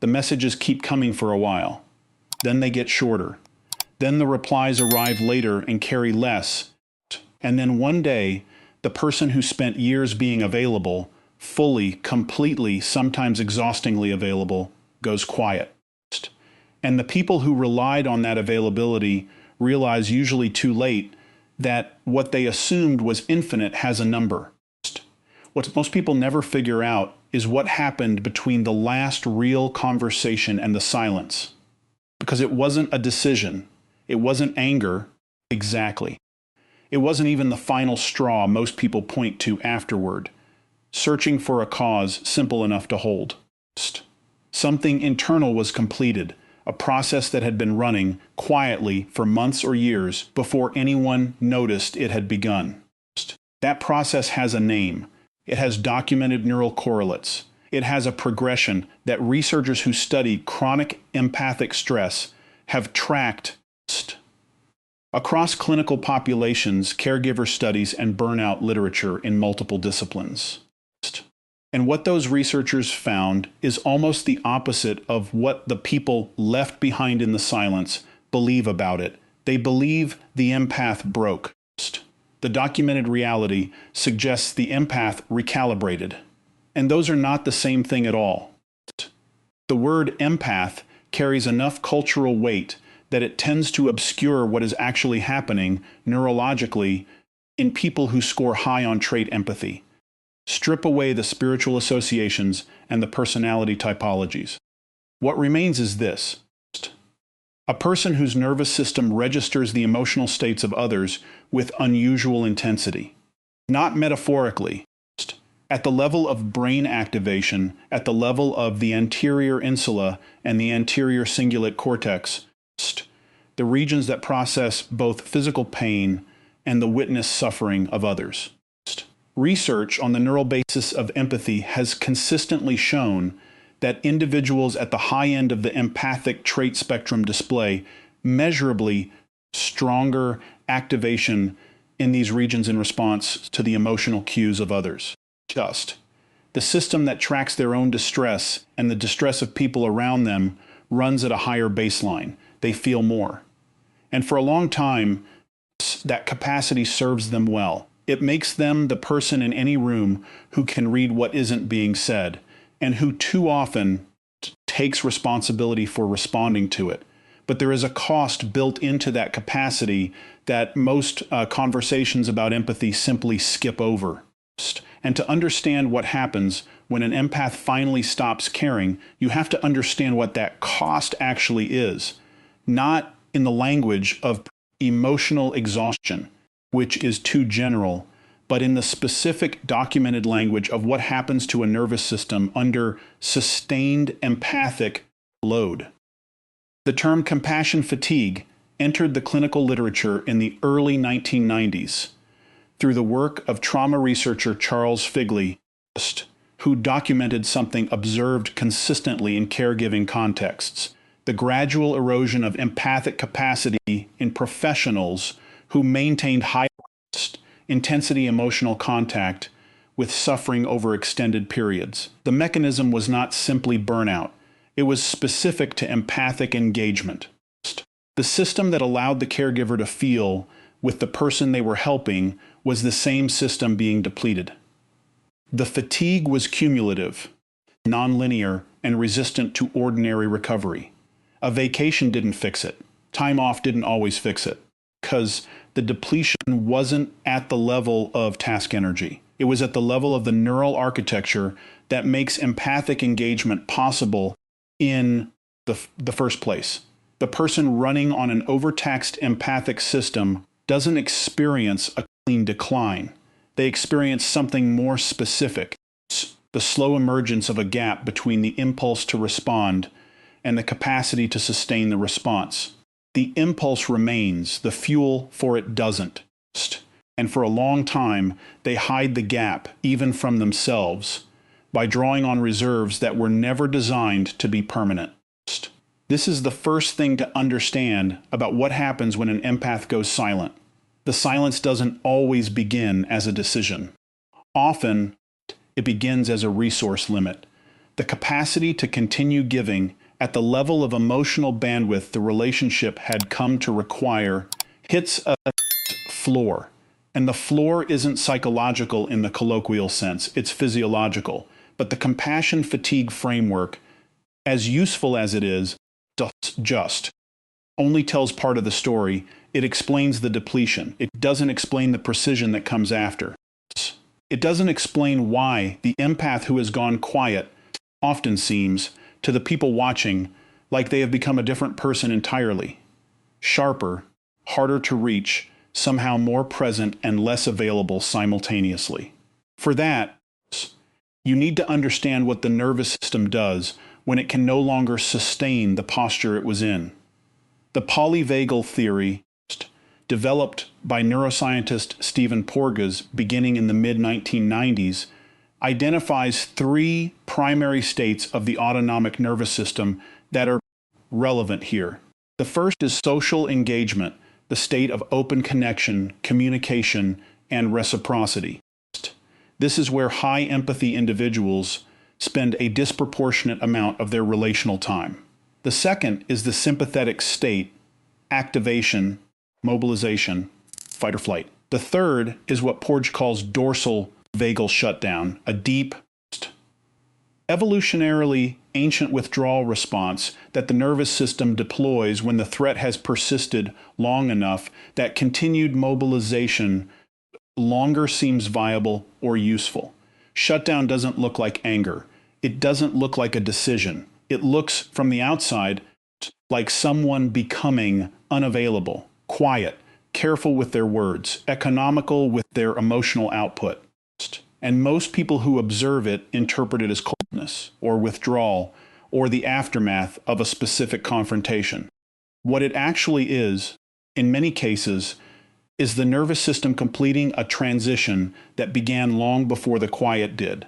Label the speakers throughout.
Speaker 1: The messages keep coming for a while. Then they get shorter. Then the replies arrive later and carry less. And then one day, the person who spent years being available, fully, completely, sometimes exhaustingly available, goes quiet. And the people who relied on that availability realize, usually too late, that what they assumed was infinite has a number. What most people never figure out is what happened between the last real conversation and the silence. Because it wasn't a decision. It wasn't anger, exactly. It wasn't even the final straw most people point to afterward. Searching for a cause simple enough to hold. Something internal was completed, a process that had been running quietly for months or years before anyone noticed it had begun. That process has a name. It has documented neural correlates. It has a progression that researchers who study chronic empathic stress have tracked across clinical populations, caregiver studies, and burnout literature in multiple disciplines. And what those researchers found is almost the opposite of what the people left behind in the silence believe about it. They believe the empath broke. The documented reality suggests the empath recalibrated. And those are not the same thing at all. The word empath carries enough cultural weight that it tends to obscure what is actually happening neurologically in people who score high on trait empathy. Strip away the spiritual associations and the personality typologies. What remains is this: a person whose nervous system registers the emotional states of others with unusual intensity. Not metaphorically. At the level of brain activation, at the level of the anterior insula and the anterior cingulate cortex, the regions that process both physical pain and the witness suffering of others. Research on the neural basis of empathy has consistently shown that individuals at the high end of the empathic trait spectrum display measurably stronger activation in these regions in response to the emotional cues of others. The system that tracks their own distress and the distress of people around them runs at a higher baseline. They feel more. And for a long time, that capacity serves them well. It makes them the person in any room who can read what isn't being said, and who too often takes responsibility for responding to it. But there is a cost built into that capacity that most conversations about empathy simply skip over. And to understand what happens when an empath finally stops caring, you have to understand what that cost actually is. Not in the language of emotional exhaustion, which is too general, but in the specific documented language of what happens to a nervous system under sustained empathic load. The term compassion fatigue entered the clinical literature in the early 1990s through the work of trauma researcher Charles Figley, who documented something observed consistently in caregiving contexts: the gradual erosion of empathic capacity in professionals who maintained high intensity emotional contact with suffering over extended periods. The mechanism was not simply burnout. It was specific to empathic engagement. The system that allowed the caregiver to feel with the person they were helping was the same system being depleted. The fatigue was cumulative, nonlinear, and resistant to ordinary recovery. A vacation didn't fix it. Time off didn't always fix it, because the depletion wasn't at the level of task energy. It was at the level of the neural architecture that makes empathic engagement possible in the first place. The person running on an overtaxed empathic system doesn't experience a clean decline. They experience something more specific: the slow emergence of a gap between the impulse to respond and the capacity to sustain the response. The impulse remains, the fuel for it doesn't. And for a long time, they hide the gap, even from themselves, by drawing on reserves that were never designed to be permanent. This is the first thing to understand about what happens when an empath goes silent. The silence doesn't always begin as a decision. Often, it begins as a resource limit. the capacity to continue giving at the level of emotional bandwidth the relationship had come to require, hits a floor. And the floor isn't psychological in the colloquial sense, it's physiological. But the compassion fatigue framework, as useful as it is, just only tells part of the story. It explains the depletion. It doesn't explain the precision that comes after. It doesn't explain why the empath who has gone quiet often seems, to the people watching, like they have become a different person entirely. Sharper, harder to reach, somehow more present and less available simultaneously. For that, you need to understand what the nervous system does when it can no longer sustain the posture it was in. The polyvagal theory, developed by neuroscientist Stephen Porges beginning in the mid-1990s, identifies three primary states of the autonomic nervous system that are relevant here. The first is social engagement, the state of open connection, communication, and reciprocity. This is where high empathy individuals spend a disproportionate amount of their relational time. The second is the sympathetic state, activation, mobilization, fight or flight. The third is what Porges calls dorsal vagal shutdown, a deep, evolutionarily ancient withdrawal response that the nervous system deploys when the threat has persisted long enough that continued mobilization longer seems viable or useful. Shutdown doesn't look like anger. It doesn't look like a decision. It looks, from the outside, like someone becoming unavailable, quiet, careful with their words, economical with their emotional output. And most people who observe it interpret it as coldness or withdrawal or the aftermath of a specific confrontation. What it actually is, in many cases, is the nervous system completing a transition that began long before the quiet did.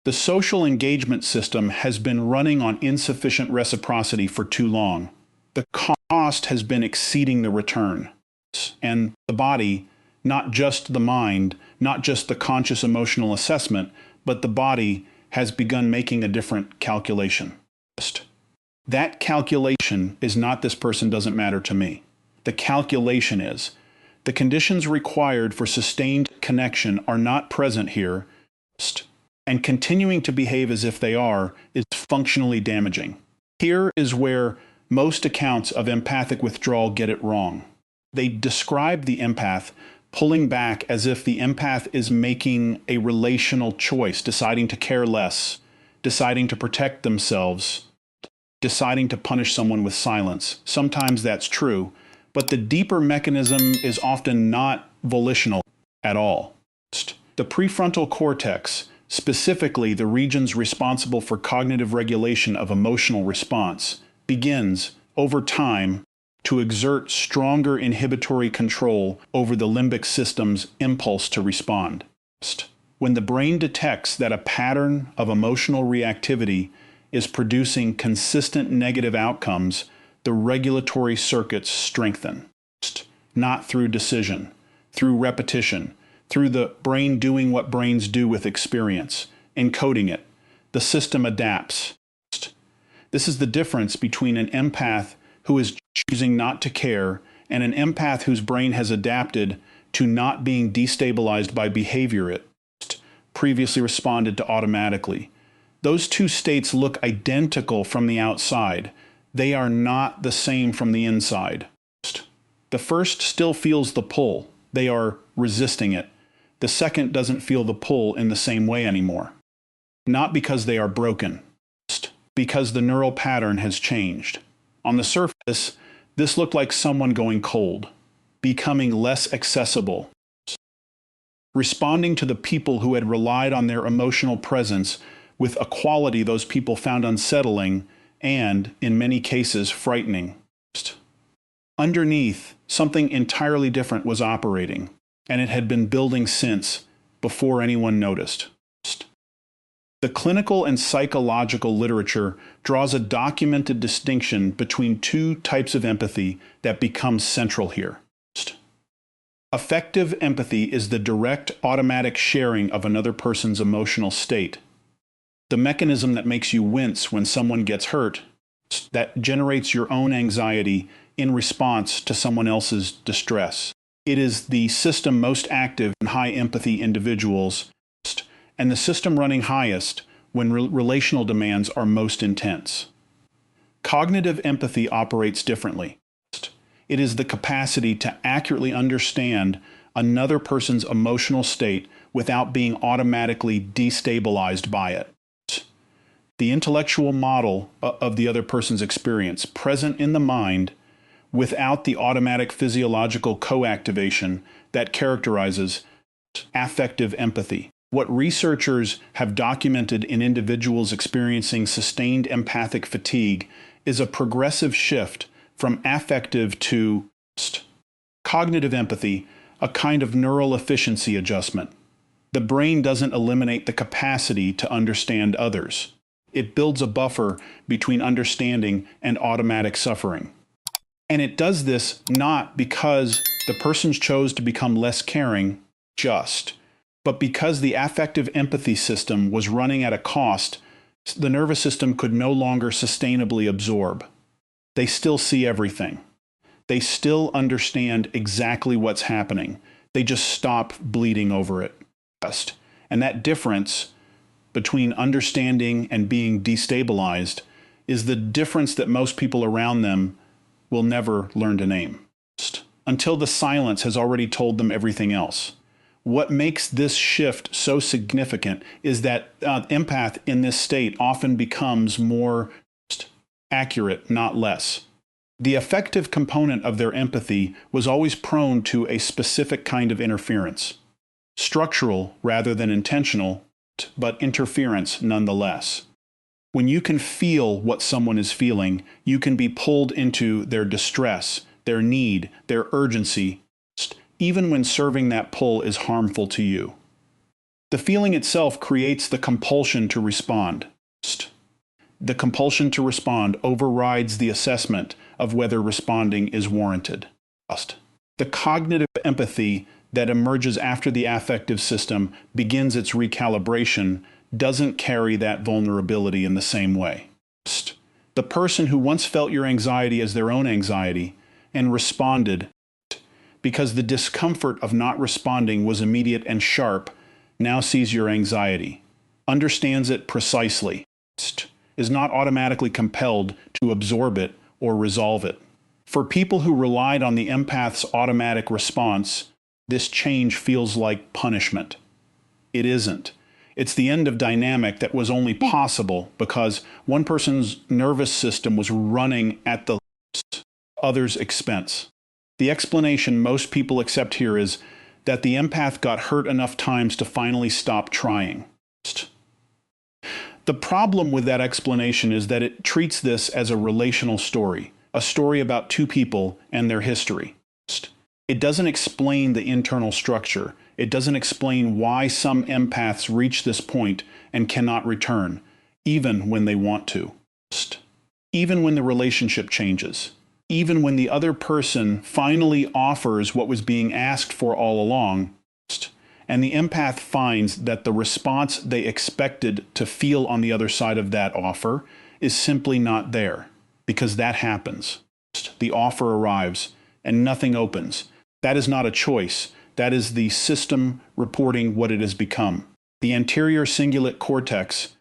Speaker 1: The social engagement system has been running on insufficient reciprocity for too long. The cost has been exceeding the return. And the body, not just the mind, not just the conscious emotional assessment, but the body has begun making a different calculation. That calculation is not this person doesn't matter to me. The calculation is the conditions required for sustained connection are not present here, and continuing to behave as if they are is functionally damaging. Here is where most accounts of empathic withdrawal get it wrong. They describe the empath pulling back as if the empath is making a relational choice, deciding to care less, deciding to protect themselves, deciding to punish someone with silence. Sometimes that's true, but the deeper mechanism is often not volitional at all. The prefrontal cortex, specifically the regions responsible for cognitive regulation of emotional response, begins, over time, to exert stronger inhibitory control over the limbic system's impulse to respond. When the brain detects that a pattern of emotional reactivity is producing consistent negative outcomes, the regulatory circuits strengthen. Not through decision, through repetition, through the brain doing what brains do with experience, encoding it. The system adapts. This is the difference between an empath who is choosing not to care and an empath whose brain has adapted to not being destabilized by behavior it previously responded to automatically. Those two states look identical from the outside. They are not the same from the inside. The first still feels the pull. They are resisting it. The second doesn't feel the pull in the same way anymore. Not because they are broken, because the neural pattern has changed. On the surface, this looked like someone going cold, becoming less accessible, responding to the people who had relied on their emotional presence with a quality those people found unsettling and, in many cases, frightening. Underneath, something entirely different was operating, and it had been building since, before anyone noticed. The clinical and psychological literature draws a documented distinction between two types of empathy that becomes central here. Affective empathy is the direct, automatic sharing of another person's emotional state. The mechanism that makes you wince when someone gets hurt, that generates your own anxiety in response to someone else's distress. It is the system most active in high empathy individuals, and the system running highest when relational demands are most intense. Cognitive empathy operates differently. It is the capacity to accurately understand another person's emotional state without being automatically destabilized by it. The intellectual model of the other person's experience, present in the mind, without the automatic physiological co-activation that characterizes affective empathy. What researchers have documented in individuals experiencing sustained empathic fatigue is a progressive shift from affective to cognitive empathy, a kind of neural efficiency adjustment. The brain doesn't eliminate the capacity to understand others. It builds a buffer between understanding and automatic suffering. And it does this not because the person chose to become less caring, but because the affective empathy system was running at a cost the nervous system could no longer sustainably absorb. They still see everything. They still understand exactly what's happening. They just stop bleeding over it. And that difference between understanding and being destabilized is the difference that most people around them will never learn to name, until the silence has already told them everything else. What makes this shift so significant is that empath in this state often becomes more accurate, not less. The affective component of their empathy was always prone to a specific kind of interference, structural rather than intentional, but interference nonetheless. When you can feel what someone is feeling, you can be pulled into their distress, their need, their urgency, even when serving that pull is harmful to you. The feeling itself creates the compulsion to respond. The compulsion to respond overrides the assessment of whether responding is warranted. The cognitive empathy that emerges after the affective system begins its recalibration doesn't carry that vulnerability in the same way. The person who once felt your anxiety as their own anxiety and responded because the discomfort of not responding was immediate and sharp, now sees your anxiety, understands it precisely, is not automatically compelled to absorb it or resolve it. For people who relied on the empath's automatic response, this change feels like punishment. It isn't. It's the end of dynamic that was only possible because one person's nervous system was running at the other's expense. The explanation most people accept here is that the empath got hurt enough times to finally stop trying. The problem with that explanation is that it treats this as a relational story, a story about two people and their history. It doesn't explain the internal structure. It doesn't explain why some empaths reach this point and cannot return, even when they want to. Even when the relationship changes. Even when the other person finally offers what was being asked for all along, and the empath finds that the response they expected to feel on the other side of that offer is simply not there, because that happens. The offer arrives, and nothing opens. That is not a choice. That is the system reporting what it has become. The anterior cingulate cortex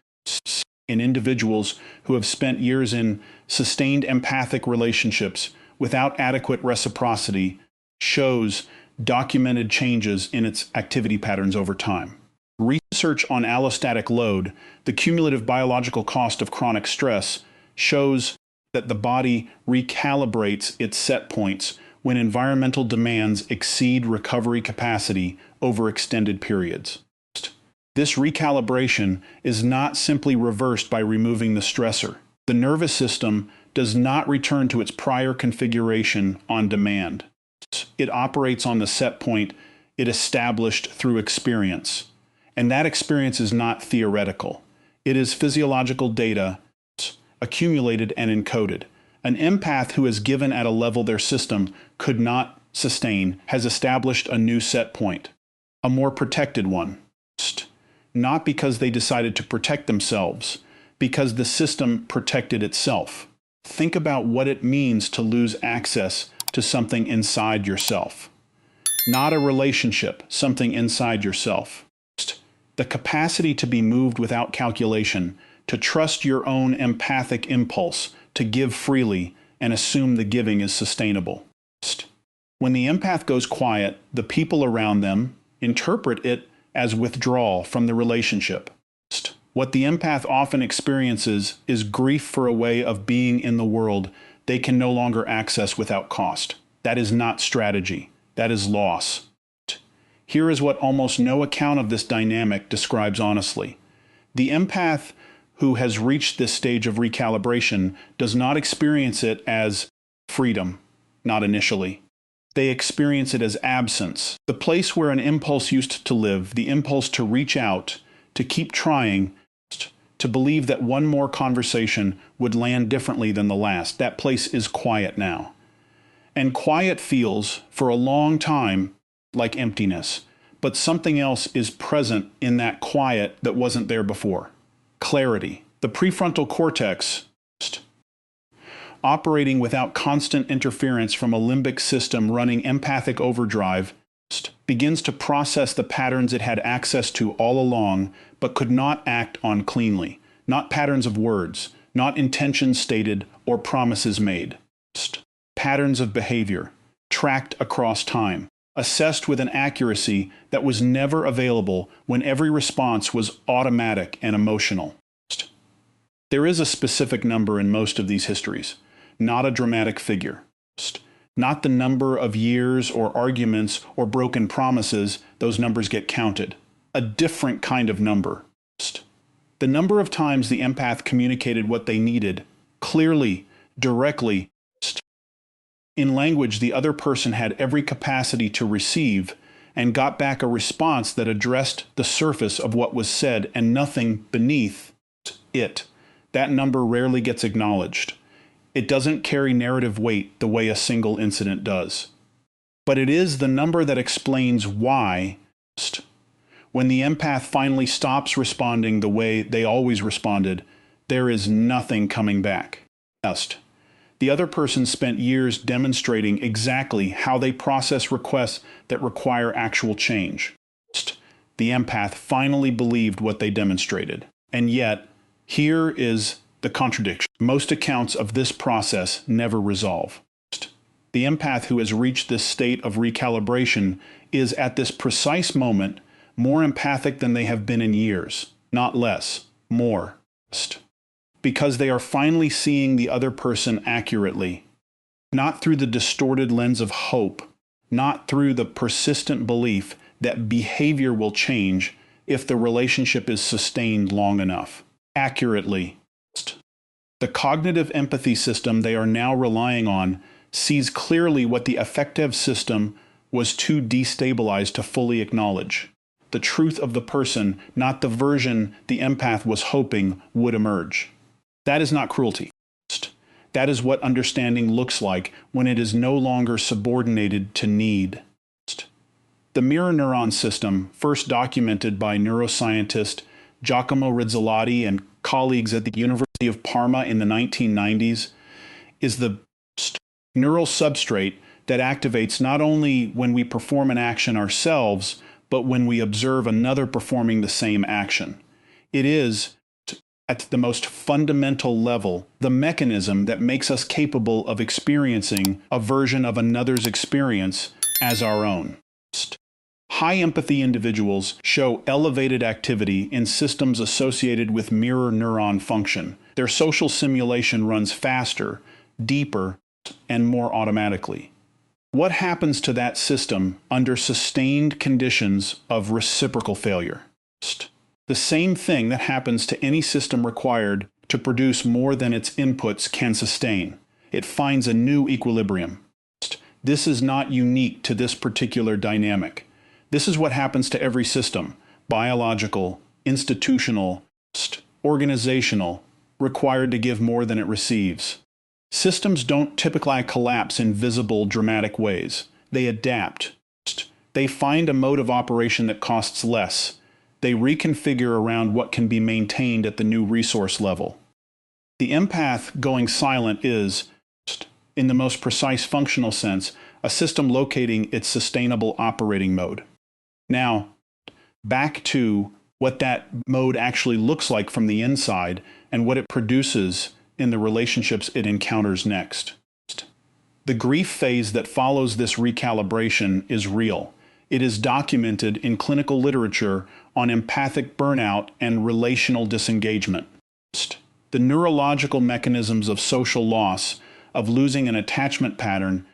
Speaker 1: in individuals who have spent years in sustained empathic relationships without adequate reciprocity shows documented changes in its activity patterns over time. Research on allostatic load, the cumulative biological cost of chronic stress, shows that the body recalibrates its set points when environmental demands exceed recovery capacity over extended periods. This recalibration is not simply reversed by removing the stressor. The nervous system does not return to its prior configuration on demand. It operates on the set point it established through experience. And that experience is not theoretical. It is physiological data accumulated and encoded. An empath who has given at a level their system could not sustain has established a new set point, a more protected one. not because they decided to protect themselves, because the system protected itself. Think about what it means to lose access to something inside yourself. Not a relationship, something inside yourself. The capacity to be moved without calculation, to trust your own empathic impulse, to give freely, and assume the giving is sustainable. When the empath goes quiet, the people around them interpret it as withdrawal from the relationship. What the empath often experiences is grief for a way of being in the world they can no longer access without cost. That is not strategy. That is loss. Here is what almost no account of this dynamic describes honestly. The empath who has reached this stage of recalibration does not experience it as freedom, not initially. They experience it as absence, the place where an impulse used to live, the impulse to reach out, to keep trying, to believe that one more conversation would land differently than the last. That place is quiet now. And quiet feels, for a long time, like emptiness. But something else is present in that quiet that wasn't there before. Clarity. The prefrontal cortex, operating without constant interference from a limbic system running empathic overdrive, begins to process the patterns it had access to all along, but could not act on cleanly. Not patterns of words, not intentions stated or promises made. Patterns of behavior, tracked across time, assessed with an accuracy that was never available when every response was automatic and emotional. There is a specific number in most of these histories, not a dramatic figure. Not the number of years or arguments or broken promises, those numbers get counted. A different kind of number. The number of times the empath communicated what they needed, clearly, directly, in language the other person had every capacity to receive, and got back a response that addressed the surface of what was said and nothing beneath it. That number rarely gets acknowledged. It doesn't carry narrative weight the way a single incident does. But it is the number that explains why, when the empath finally stops responding the way they always responded, there is nothing coming back. The other person spent years demonstrating exactly how they process requests that require actual change. The empath finally believed what they demonstrated. And yet, here is the contradiction. Most accounts of this process never resolve. The empath who has reached this state of recalibration is at this precise moment more empathic than they have been in years, not less, more. Because they are finally seeing the other person accurately, not through the distorted lens of hope, not through the persistent belief that behavior will change if the relationship is sustained long enough. Accurately. The cognitive empathy system they are now relying on sees clearly what the affective system was too destabilized to fully acknowledge. The truth of the person, not the version the empath was hoping would emerge. That is not cruelty. That is what understanding looks like when it is no longer subordinated to need. The mirror neuron system, first documented by neuroscientist Giacomo Rizzolotti and colleagues at the University of Parma in the 1990s, is the neural substrate that activates not only when we perform an action ourselves, but when we observe another performing the same action. It is, at the most fundamental level, the mechanism that makes us capable of experiencing a version of another's experience as our own. High empathy individuals show elevated activity in systems associated with mirror neuron function. Their social simulation runs faster, deeper, and more automatically. What happens to that system under sustained conditions of reciprocal failure? The same thing that happens to any system required to produce more than its inputs can sustain. It finds a new equilibrium. This is not unique to this particular dynamic. This is what happens to every system, biological, institutional, organizational, required to give more than it receives. Systems don't typically collapse in visible, dramatic ways. They adapt. They find a mode of operation that costs less, They reconfigure around what can be maintained at the new resource level. The empath going silent is, in the most precise functional sense, a system locating its sustainable operating mode. Now, back to what that mode actually looks like from the inside and what it produces in the relationships it encounters next. The grief phase that follows this recalibration is real. It is documented in clinical literature on empathic burnout and relational disengagement. The neurological mechanisms of social loss, of losing an attachment pattern,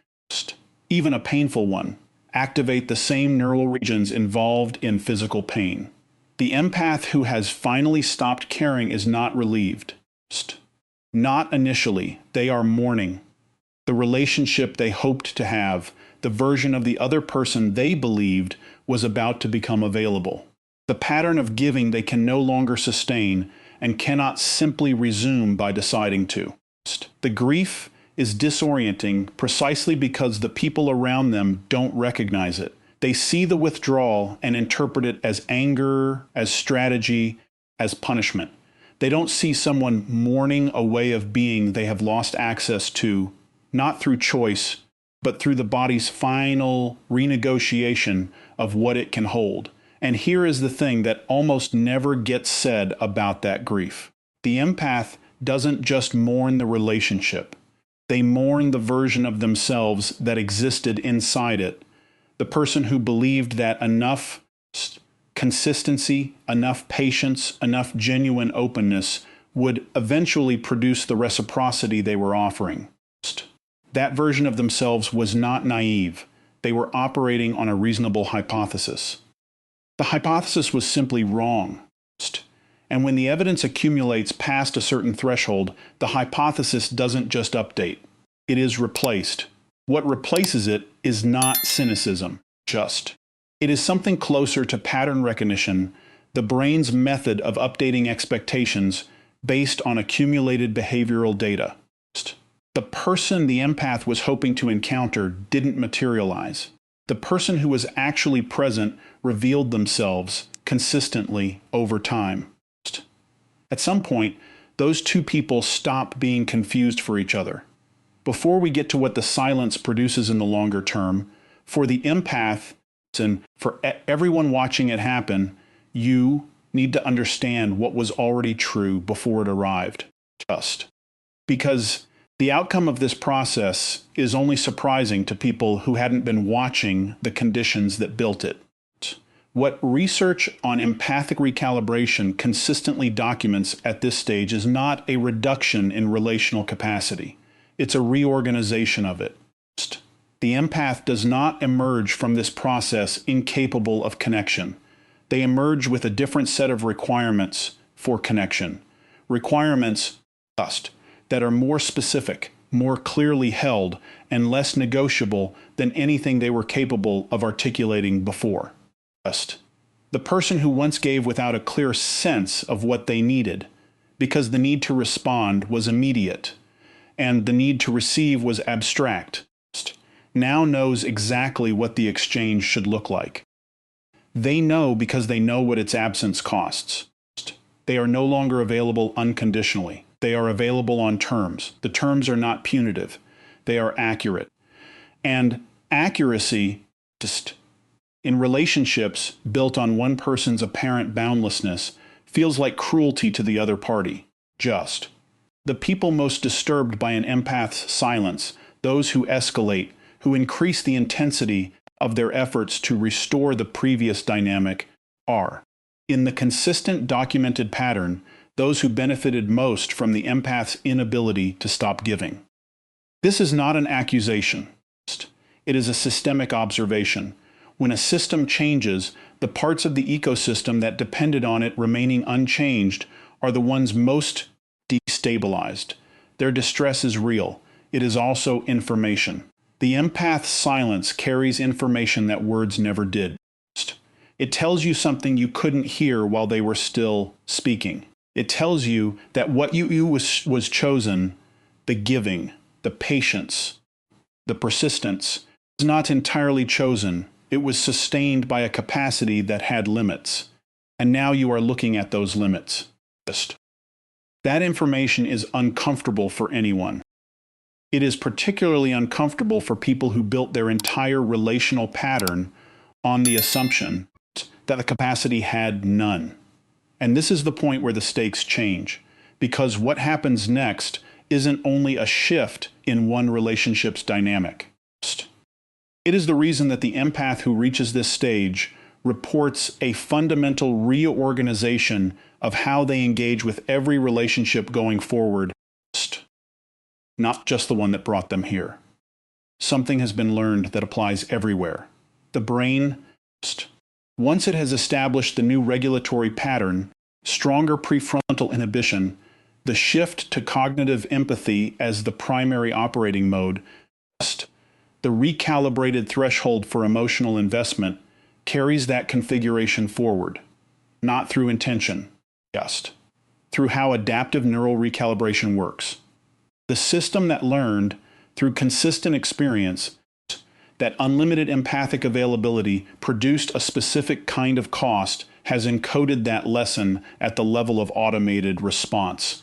Speaker 1: even a painful one, activate the same neural regions involved in physical pain. The empath who has finally stopped caring is not relieved. Not initially. They are mourning. The relationship they hoped to have, the version of the other person they believed was about to become available. The pattern of giving they can no longer sustain and cannot simply resume by deciding to. The grief is disorienting precisely because the people around them don't recognize it. They see the withdrawal and interpret it as anger, as strategy, as punishment. They don't see someone mourning a way of being they have lost access to, not through choice, but through the body's final renegotiation of what it can hold. And here is the thing that almost never gets said about that grief. The empath doesn't just mourn the relationship. They mourn the version of themselves that existed inside it. The person who believed that enough consistency, enough patience, enough genuine openness would eventually produce the reciprocity they were offering. That version of themselves was not naive. They were operating on a reasonable hypothesis. The hypothesis was simply wrong. And when the evidence accumulates past a certain threshold, the hypothesis doesn't just update. It is replaced. What replaces it is not cynicism, just. It is something closer to pattern recognition, the brain's method of updating expectations based on accumulated behavioral data. The person the empath was hoping to encounter didn't materialize. The person who was actually present revealed themselves consistently over time. At some point, those two people stop being confused for each other. Before we get to what the silence produces in the longer term, for the empath and for everyone watching it happen, you need to understand what was already true before it arrived. Because the outcome of this process is only surprising to people who hadn't been watching the conditions that built it. What research on empathic recalibration consistently documents at this stage is not a reduction in relational capacity. It's a reorganization of it. The empath does not emerge from this process incapable of connection. They emerge with a different set of requirements for connection. Requirements that are more specific, more clearly held, and less negotiable than anything they were capable of articulating before. The person who once gave without a clear sense of what they needed, because the need to respond was immediate, and the need to receive was abstract, now knows exactly what the exchange should look like. They know because they know what its absence costs. They are no longer available unconditionally. They are available on terms. The terms are not punitive. They are accurate. And accuracy, in relationships built on one person's apparent boundlessness, feels like cruelty to the other party. The people most disturbed by an empath's silence, those who escalate, who increase the intensity of their efforts to restore the previous dynamic, are, in the consistent documented pattern, those who benefited most from the empath's inability to stop giving. This is not an accusation. It is a systemic observation. When a system changes, the parts of the ecosystem that depended on it remaining unchanged are the ones most destabilized. Their distress is real. It is also information. The empath's silence carries information that words never did. It tells you something you couldn't hear while they were still speaking. It tells you that what you was chosen, the giving, the patience, the persistence, was not entirely chosen. It was sustained by a capacity that had limits. and now you are looking at those limits. That information is uncomfortable for anyone. It is particularly uncomfortable for people who built their entire relational pattern on the assumption that the capacity had none. And this is the point where the stakes change, because what happens next isn't only a shift in one relationship's dynamic. It is the reason that the empath who reaches this stage reports a fundamental reorganization of how they engage with every relationship going forward, not just the one that brought them here. Something has been learned that applies everywhere. The brain, once it has established the new regulatory pattern, stronger prefrontal inhibition, the shift to cognitive empathy as the primary operating mode, the recalibrated threshold for emotional investment carries that configuration forward, not through intention, just through how adaptive neural recalibration works. The system that learned, through consistent experience, that unlimited empathic availability produced a specific kind of cost has encoded that lesson at the level of automated response.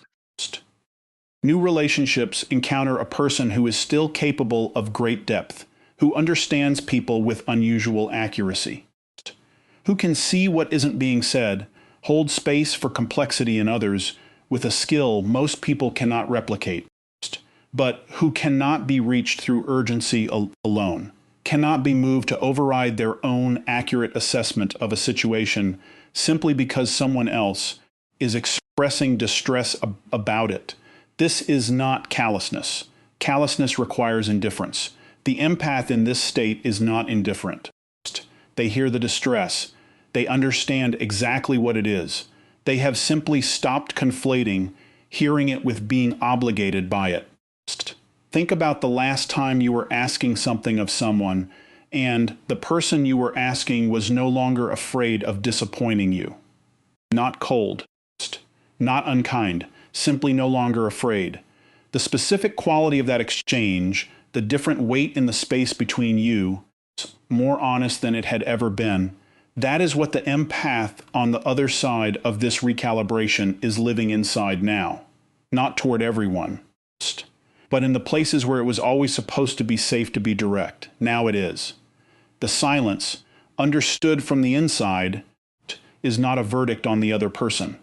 Speaker 1: New relationships encounter a person who is still capable of great depth, who understands people with unusual accuracy, who can see what isn't being said, hold space for complexity in others with a skill most people cannot replicate, but who cannot be reached through urgency alone, cannot be moved to override their own accurate assessment of a situation simply because someone else is expressing distress about it. This is not callousness. Callousness requires indifference. The empath in this state is not indifferent. They hear the distress. They understand exactly what it is. They have simply stopped conflating hearing it with being obligated by it. Think about the last time you were asking something of someone and the person you were asking was no longer afraid of disappointing you. Not cold, not unkind, simply no longer afraid. The specific quality of that exchange, the different weight in the space between you, more honest than it had ever been, that is what the empath on the other side of this recalibration is living inside now. Not toward everyone, but in the places where it was always supposed to be safe to be direct. Now it is. The silence, understood from the inside, is not a verdict on the other person.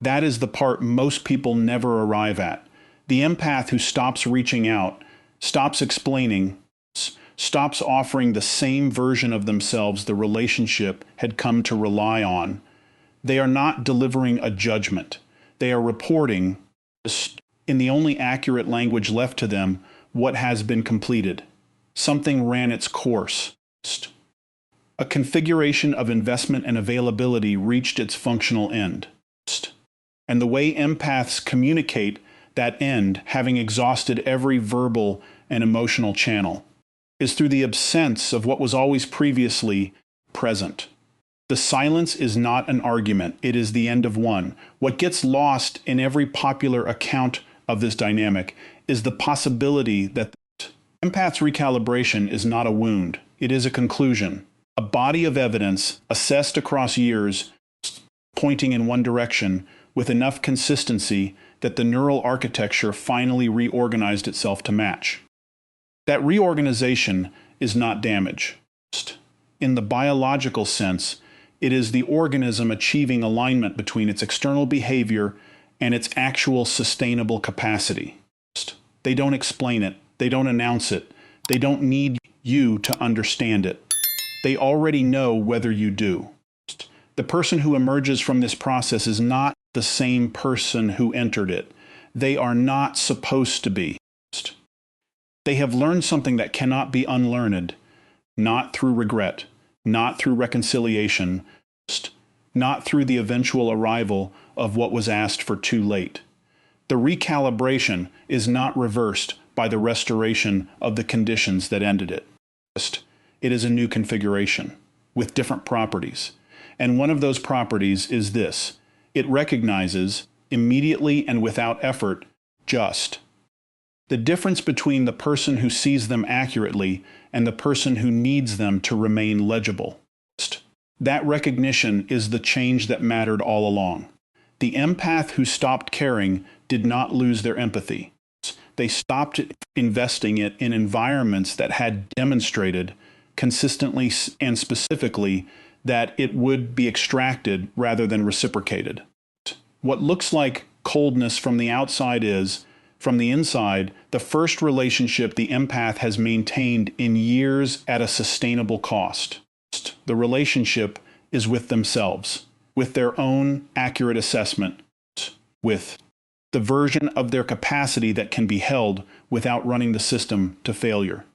Speaker 1: That is the part most people never arrive at. The empath who stops reaching out, stops explaining, stops offering the same version of themselves the relationship had come to rely on. They are not delivering a judgment. They are reporting, in the only accurate language left to them, what has been completed. Something ran its course. A configuration of investment and availability reached its functional end. And the way empaths communicate that end, having exhausted every verbal and emotional channel, is through the absence of what was always previously present. The silence is not an argument, it is the end of one. What gets lost in every popular account of this dynamic is the possibility that the empath's recalibration is not a wound, it is a conclusion. A body of evidence assessed across years, pointing in one direction, with enough consistency that the neural architecture finally reorganized itself to match. That reorganization is not damage. In the biological sense, it is the organism achieving alignment between its external behavior and its actual sustainable capacity. They don't explain it. They don't announce it. They don't need you to understand it. They already know whether you do. The person who emerges from this process is not the same person who entered it. They are not supposed to be. They have learned something that cannot be unlearned, not through regret, not through reconciliation, not through the eventual arrival of what was asked for too late. The recalibration is not reversed by the restoration of the conditions that ended it. It is a new configuration with different properties. And one of those properties is this: it recognizes, immediately and without effort, just. The difference between the person who sees them accurately and the person who needs them to remain legible. That recognition is the change that mattered all along. The empath who stopped caring did not lose their empathy. They stopped investing it in environments that had demonstrated consistently and specifically that it would be extracted rather than reciprocated. What looks like coldness from the outside is, from the inside, the first relationship the empath has maintained in years at a sustainable cost. The relationship is with themselves, with their own accurate assessment, with the version of their capacity that can be held without running the system to failure.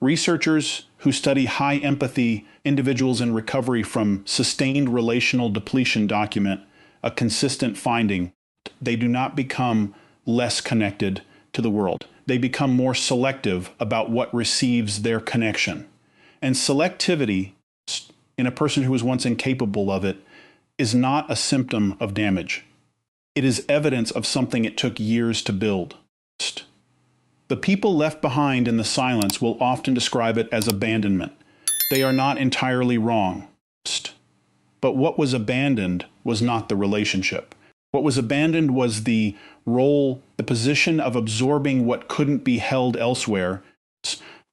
Speaker 1: Researchers who study high empathy individuals in recovery from sustained relational depletion document a consistent finding. They do not become less connected to the world. They become more selective about what receives their connection. And selectivity in a person who was once incapable of it is not a symptom of damage. It is evidence of something it took years to build. The people left behind in the silence will often describe it as abandonment. They are not entirely wrong. But what was abandoned was not the relationship. What was abandoned was the role, the position of absorbing what couldn't be held elsewhere,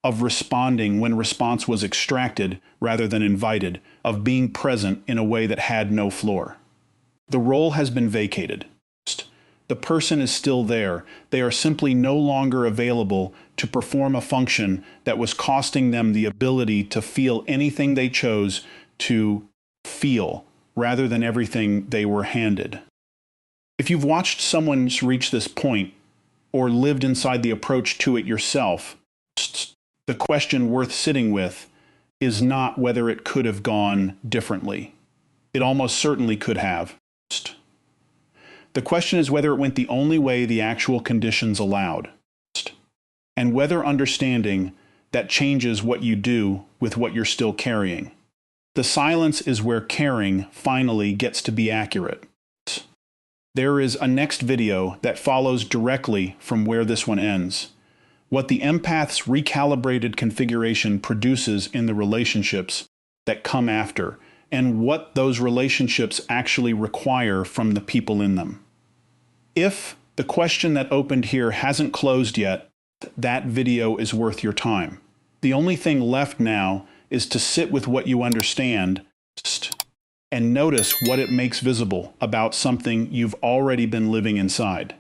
Speaker 1: of responding when response was extracted rather than invited, of being present in a way that had no floor. The role has been vacated. The person is still there. They are simply no longer available to perform a function that was costing them the ability to feel anything they chose to feel, rather than everything they were handed. If you've watched someone reach this point, or lived inside the approach to it yourself, the question worth sitting with is not whether it could have gone differently. It almost certainly could have. The question is whether it went the only way the actual conditions allowed, and whether understanding that changes what you do with what you're still carrying. The silence is where caring finally gets to be accurate. There is a next video that follows directly from where this one ends. What the empath's recalibrated configuration produces in the relationships that come after, and what those relationships actually require from the people in them. If the question that opened here hasn't closed yet, that video is worth your time. The only thing left now is to sit with what you understand and notice what it makes visible about something you've already been living inside.